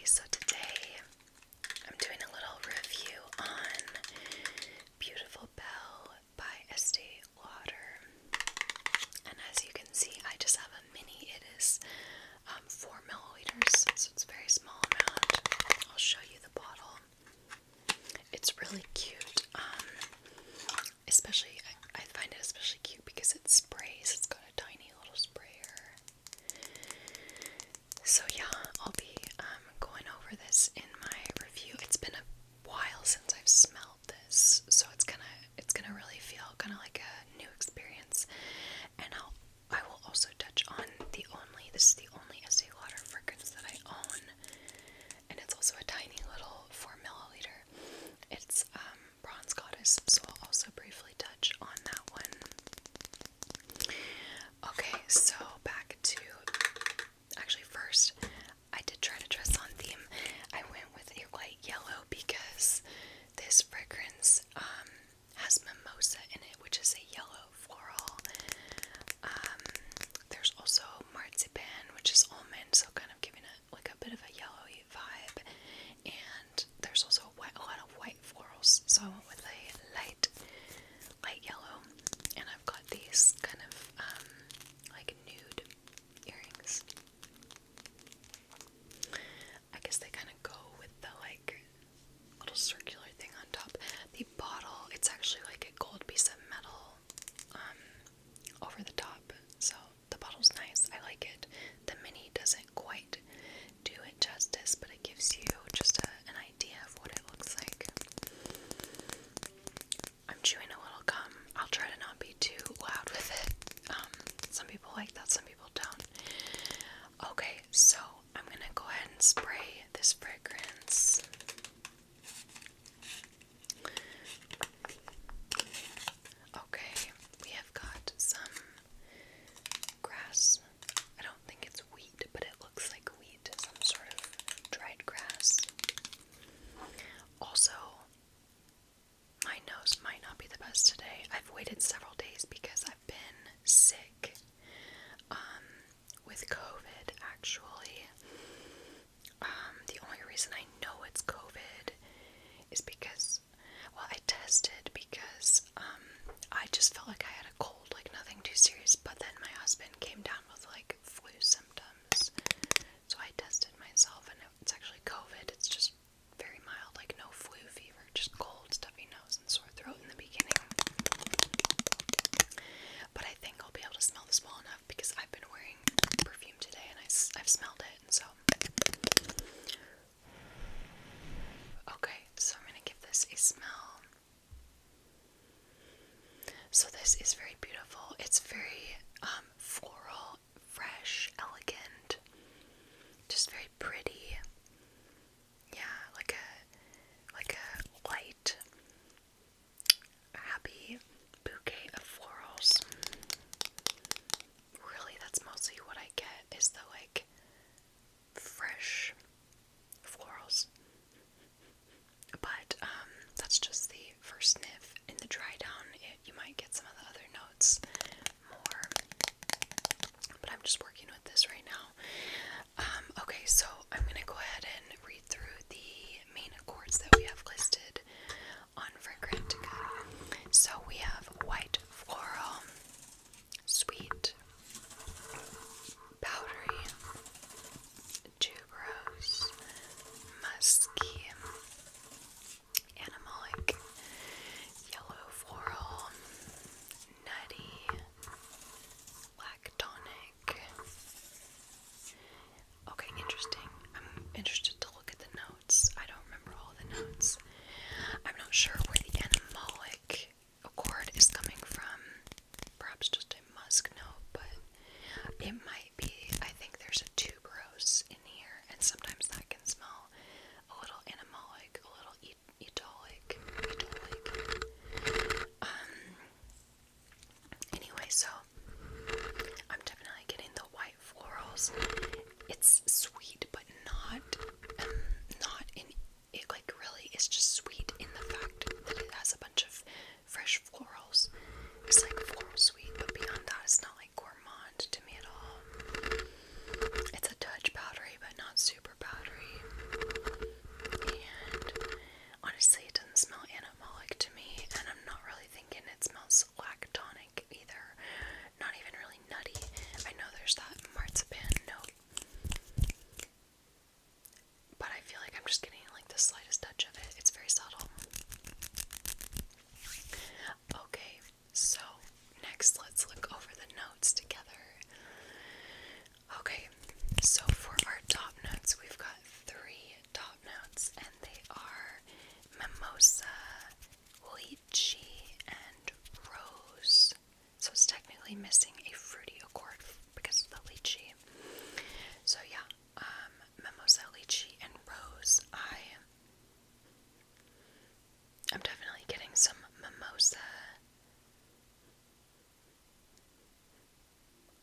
So today I'm doing a little review on Beautiful Belle by Estée Lauder. And as you can see, I just have a mini. It is 4 milliliters, so it's a very small amount. I'll show you the bottle. It's really cute. Especially, I find it especially cute because it sprays. It's got a tiny little sprayer. So yeah, I'll be going over this in my review. It's been a while since I've smelled this, so it's gonna really feel kind of like a new experience. And I will also touch on this is the only Estée Lauder fragrance that I own, and it's also a tiny little 4 milliliter. It's Bronze Goddess, so I'll also briefly touch on that one. Okay, so back to, actually first, I did try to dress on theme. I went with a light yellow because this fragrance has mimosa in it, which is a yellow floral. There's also marzipan, which is almond, so kind of giving it like a bit of a yellowy vibe. And there's also a lot of white florals, so I went with a light yellow. And I've got these kind of like nude earrings. I guess they kind of go with the like little circular thing on top. The bottle, it's actually like a gold piece of metal over the top, so the bottle's nice. I like it. The mini doesn't quite do it justice, but it gives you just an idea of what it looks like. I'm chewing a little gum. I'll try to not be too loud with it. Some people like that, some people don't. Okay, so I'm gonna go ahead and spray this fragrance. Okay, we have got some grass. I don't think it's wheat, but it looks like wheat, some sort of dried grass. Also, my nose might not be the best today. I've waited several days because I've been sick with COVID, actually. The only reason I know it's COVID is because, well, I tested because I just felt like I had a cold, like nothing too serious, but then my husband came down with like flu symptoms, so I tested myself and it's actually COVID. It's just very mild, like no flu fever, just cold, stuffy nose, and sore throat in the beginning. But I think I'll be able to smell this well enough because I've been wearing perfume today and I've smelled it, and so. Okay, so I'm gonna give this a smell. So this is very beautiful. It's very floral, fresh, elegant, just very pretty. Yeah, like a light, happy bouquet of florals. Really, that's mostly what I get, is the like fresh florals. But that's just the first sniff. In the dry down, you might get some of the other notes more. I'm just getting like the slightest touch of it. It's very subtle. Okay, so next let's look over the notes together. Okay, so for our top notes, we've got 3 top notes, and they are mimosa, lychee, and rose. So it's technically missing a fruity accord because of the lychee. So yeah, mimosa, lychee, and rose. I'm definitely getting some mimosa.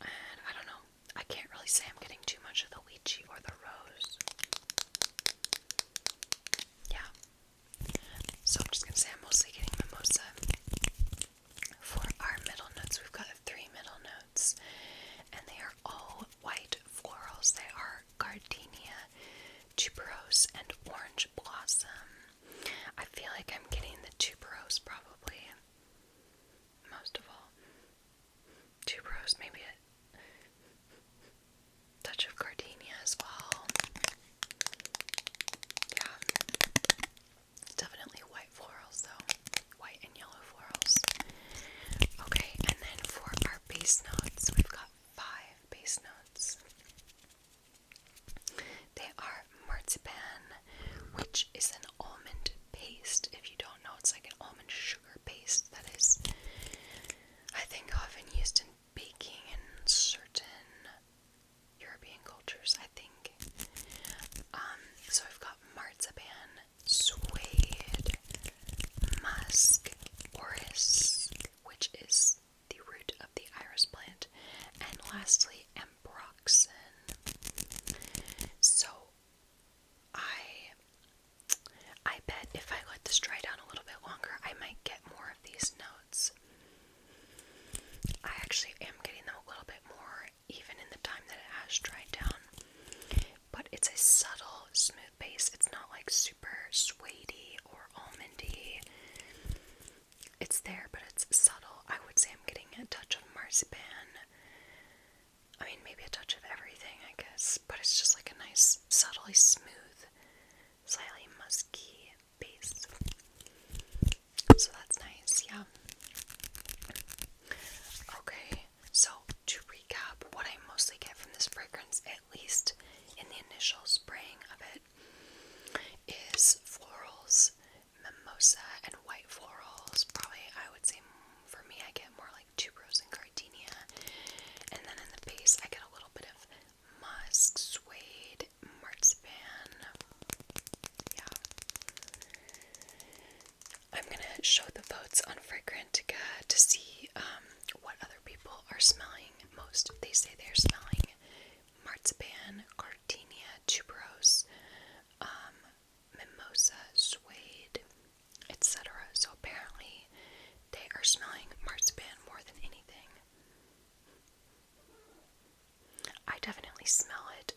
And I don't know. I can't really say I'm getting too much of the lychee or the rose. Yeah. So I'm just gonna say I'm mostly getting mimosa. For our middle notes, we've got 3 middle notes, and they are all white florals. They are gardenia, tuberose, and orange blossom. I feel like I'm getting the tuberose probably most of all. Tuberose, maybe a touch of gardenia as well. Yeah, definitely white florals though. White and yellow florals. Okay, and then for our base notes, we've got 5 base notes. They are marzipan, which is an almond paste. If you don't know, it's like an almond sugar paste that is, I think, often used in baking in certain European cultures, I think. So I've got marzipan, suede, musk, orris, which is the root of the iris plant, and lastly, ambroxan. So I bet if I let this dry down a little bit longer, I might get more of these notes. I actually am getting them a little bit more, even in the time that it has dried down. But it's a subtle, smooth base. It's not like super suede-y or almondy. It's there, but it's subtle. I would say I'm getting a touch of marzipan. I mean, maybe a touch of everything, I guess. But it's just like a nice, subtly smooth, slightly musky base. So that's nice, yeah. Okay, so to recap, what I mostly get from this fragrance, at least in the initial spraying of it, is florals, mimosa, and white florals. Probably, I would say, for me, I get more like tuberose and gardenia. And then in the base, I get a little bit of musk, suede, marzipan. Yeah. I'm gonna show the votes on Fragrantica to see what other people are smelling most. They say they're smelling marzipan, gardenia, tuberose, mimosa, suede, etc. So apparently they are smelling marzipan more than anything. I definitely smell it,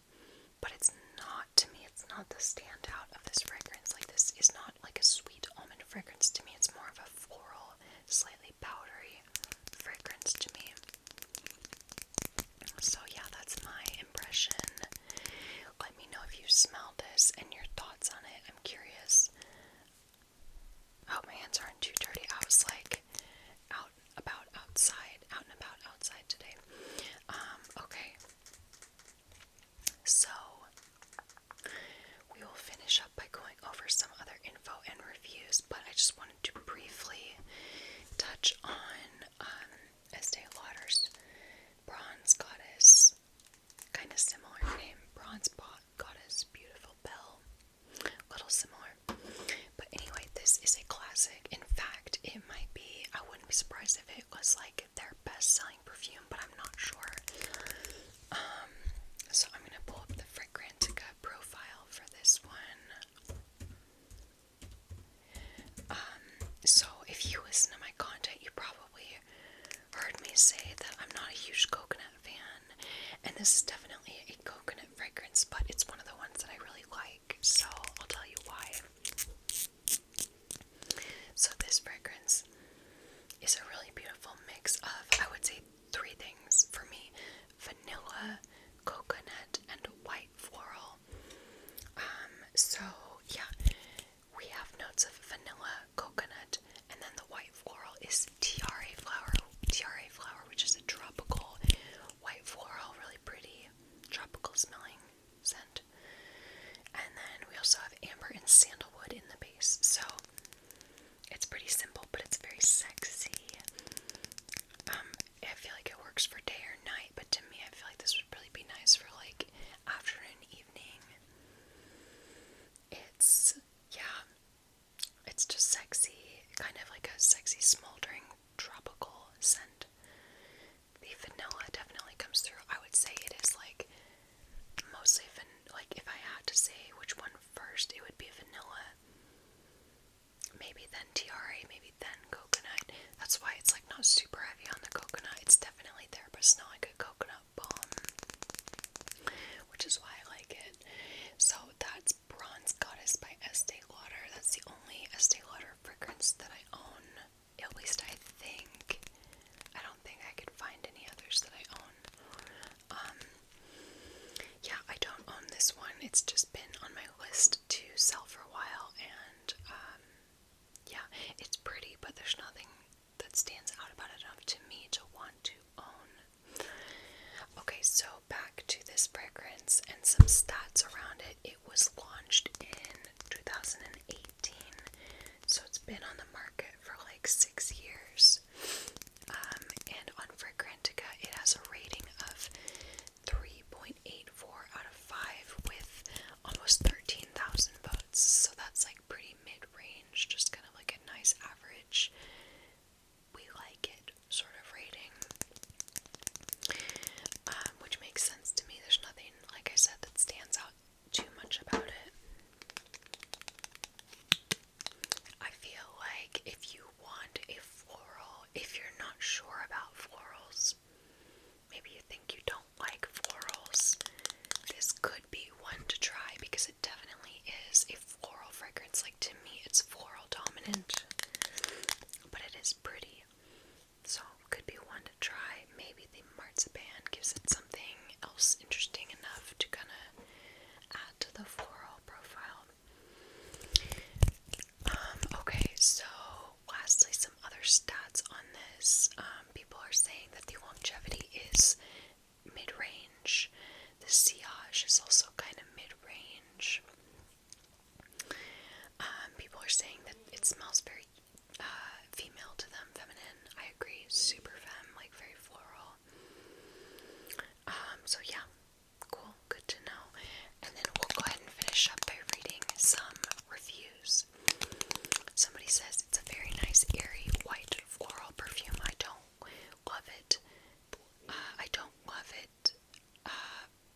but it's not, to me, it's not the standout of this fragrance. Like, this is not like a sweet almond fragrance to me. It's more of a floral, slightly powdery fragrance to me. So yeah, that's my impression. Let me know if you smell this and your thoughts on it. I'm curious. Oh, my hands aren't too dirty. I was like out and about outside today. Okay. So we will finish up by going over some other info and reviews, but I just wanted to briefly touch on Estée Lauder's Bronze Goddess. Kind of similar name, Bronze Goddess, Beautiful Belle. Little similar. But anyway, this is a classic. In fact, it might be, I wouldn't be surprised if it was like their best-selling perfume, but I'm not sure. So I'm gonna pull up the Fragrantica profile for this one. So if you listen to my content, you probably heard me say that I'm not a huge coconut fan, and this is definitely a coconut fragrance, but it's one of the ones that I really like, so I'll tell you why. So this fragrance is a really beautiful mix of, I would say, to say which one first. It would be vanilla, maybe then tiare, maybe then coconut. That's why it's like not super heavy on the coconut. It's definitely there, but it's not like a coconut bomb, which is why I like it. So that's Bronze Goddess by Estee Lauder. That's the only Estee Lauder fragrance that I own. At least I think. I don't think I could find any others that I own. Yeah, I don't own this one. It's just been on my list to sell for a while, and yeah, it's pretty, but there's nothing that stands out about it enough to me to want to own. Okay, so back to this fragrance and some stats around it. It was launched in 2018, so it's been on the market for like 6 years. And on Fragrantica, it has a rating of 3.84 out of 5 with almost 13,000 votes. So that's like pretty mid-range, just kind of like a nice average, we like it sort of rating. Which makes sense to me. There's nothing, like I said, that stands out too much about it. I feel like if you want a floral, if you're not sure about florals, maybe you think you don't like florals, this could be one to try because it definitely is a floral fragrance. Like, to me, it's floral dominant, but it is pretty. So, could be one to try. Maybe the marzipan gives it something else interesting enough to kind of add to the floral profile. Okay, so lastly, some other stats on this. People are saying that the longevity is mid-range. The sillage is also kind of mid-range. People are saying that it smells very female to them, feminine. I agree, super femme, like very floral. So yeah, cool, good to know. And then we'll go ahead and finish up by reading some reviews. Somebody says it's a very nice, airy, white floral perfume. I don't love it.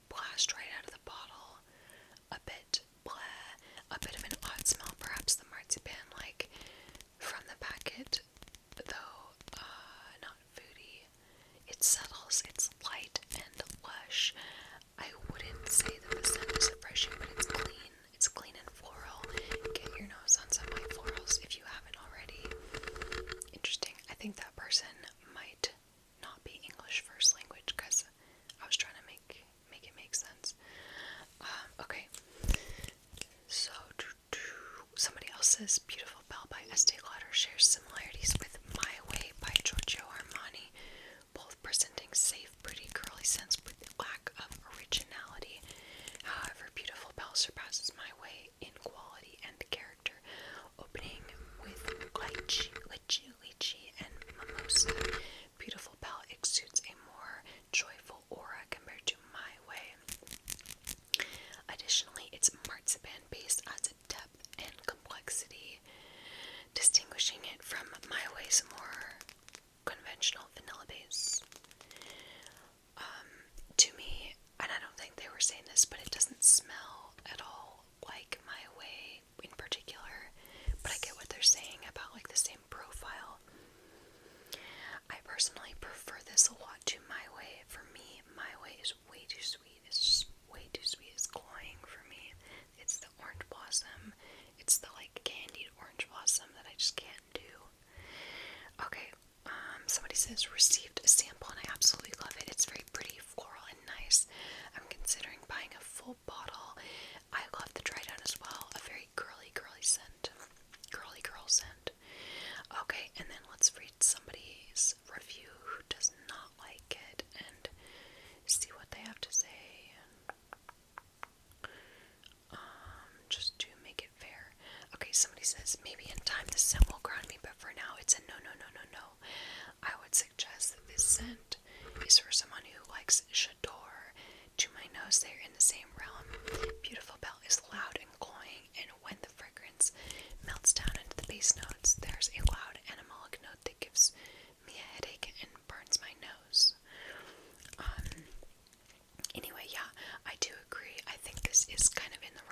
Blast right out of the bottle. A bit blah. A bit of an odd smell, perhaps the marzipan, like from the packet, though not foody. It settles, it's light and lush. I wouldn't say that the scent is refreshing, but it's clean. It's clean and floral. Get your nose on some white florals if you haven't already. Interesting. I think that person might not be English first language, because I was trying to make it make sense. Okay. So, somebody else says Beautiful Belle by Estee Lauder shares similarities with My Way by Giorgio Armani, both presenting safe, pretty, girly scents with lack of originality. However, Beautiful Belle surpasses My Way in quality and character, opening with lychee and mimosa. Beautiful Belle exudes a more joyful aura compared to My Way. Additionally, its marzipan base adds a depth and complexity, distinguishing it from My Way's more conventional vanilla base. To me, and I don't think they were saying this, but it doesn't smell at all like My Way in particular, but I get what they're saying about like the same profile. I personally prefer this a lot to My Way. For me, My Way is way too sweet. It's just way too sweet. It's cloying for me. It's the orange blossom. It's the like candied orange blossom that I just can't do. Okay, somebody says received a sample and I absolutely love it. It's very pretty, floral, and nice. I'm considering buying a full bottle. I love the dry down as well. A very girly scent. Girly girl scent. Okay, and then let's read somebody's review who does not like it and see what they have to say. Just to make it fair. Okay, somebody says, maybe in time the scent will ground me, but for now it's a no. I would suggest that this scent is for someone who likes J'adore. To my nose, they're in the same realm. Beautiful Belle is loud and cloying, and when the fragrance melts down into the base notes, there's a loud animalic note that gives me a headache and burns my nose. Anyway, yeah, I do agree. I think this is kind of in the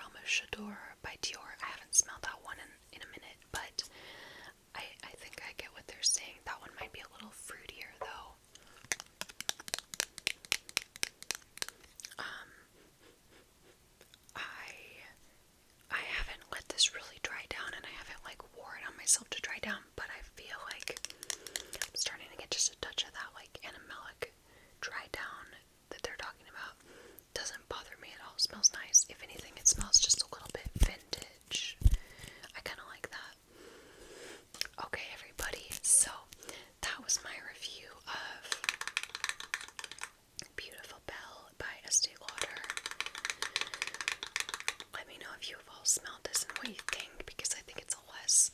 if you have all smelled this and what you think, because I think it's a less